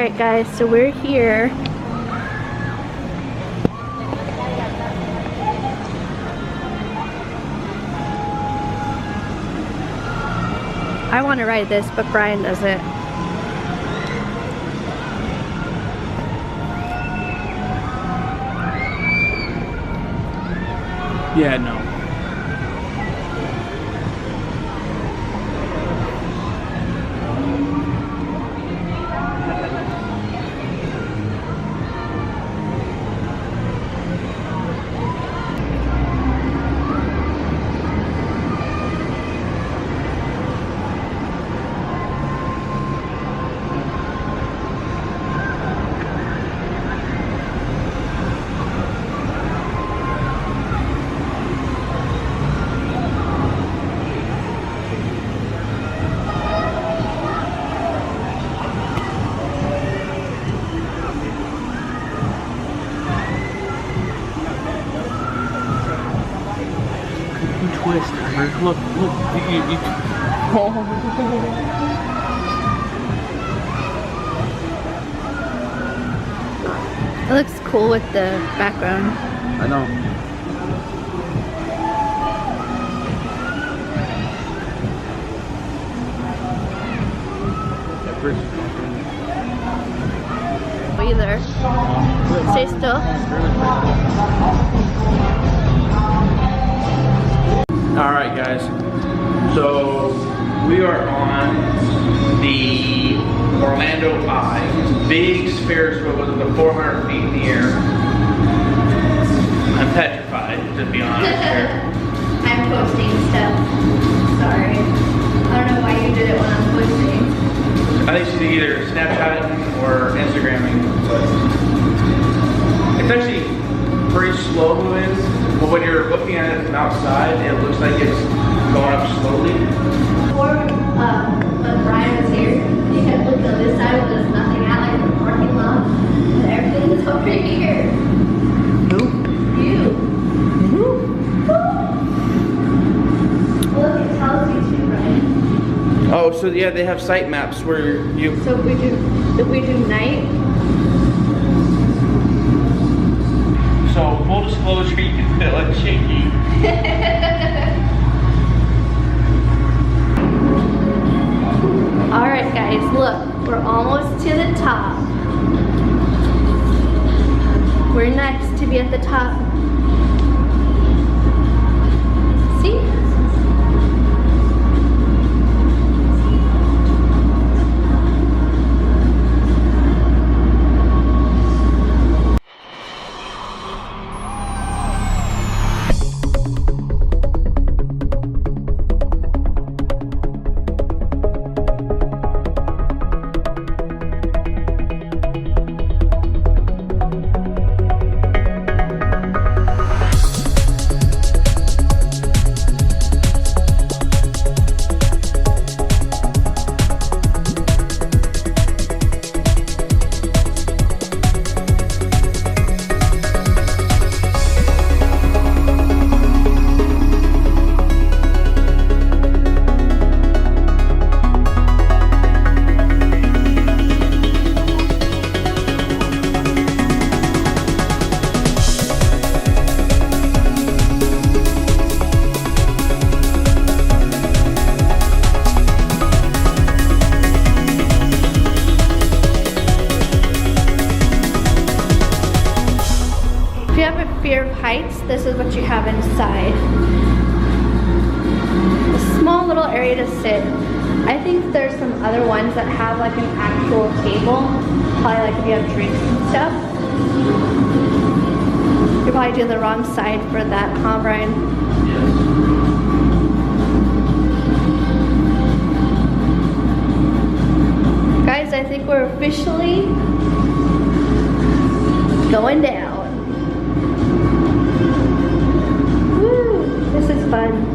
Alright guys, so we're here. I want to ride this, but Brian doesn't. Yeah, no. Twist. Look, look. It looks cool with the background. I know. Either. Stay still. Alright guys, so we are on the Orlando Eye, big Ferris wheel with the 400 feet in the air. I'm petrified, to be honest here. I'm posting stuff. Sorry. I don't know why you did it when I'm posting. I think she's either Snapchatting or Instagramming, but it's actually pretty slow moving. But when you're looking at it from outside, it looks like it's going up slowly. Before when Brian was here, you kept looking on this side when there's nothing out, like the parking lot, and everything is over here. Who? You. Look, it tells you too, right? Oh, so yeah, they have site maps where you... So if we do night, So full disclosure, you can feel it shaky. Alright guys, look, we're almost to the top. We're next to be at the top. See? Fear of heights, this is what you have inside. A small little area to sit. I think there's some other ones that have like an actual table. Probably like if you have drinks and stuff. You're probably doing the wrong side for that, huh, Brian? Guys, I think we're officially going down. This is fun.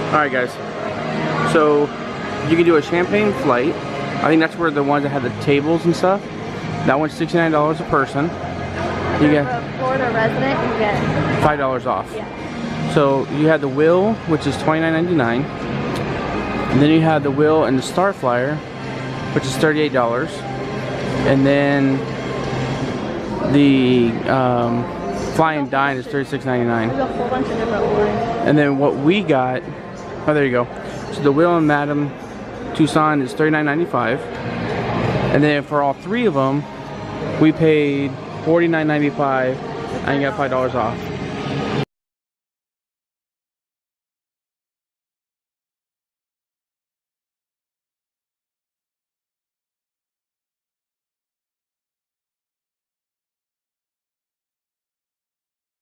Alright guys, so you can do a champagne flight. I think that's where the ones that have the tables and stuff. That one's $69 a person. You get a Florida resident, you get $5 off. Yeah. So you had the Will, which is $29.99. And then you had the Will and the Star Flyer, which is $38. And then the Fly and Dine is $36.99. There's a whole bunch of different ones. And then what we got, oh there you go. So the Will and Madame Tucson is $39.95. And then for all three of them, we paid $49.95 and you got $5 off.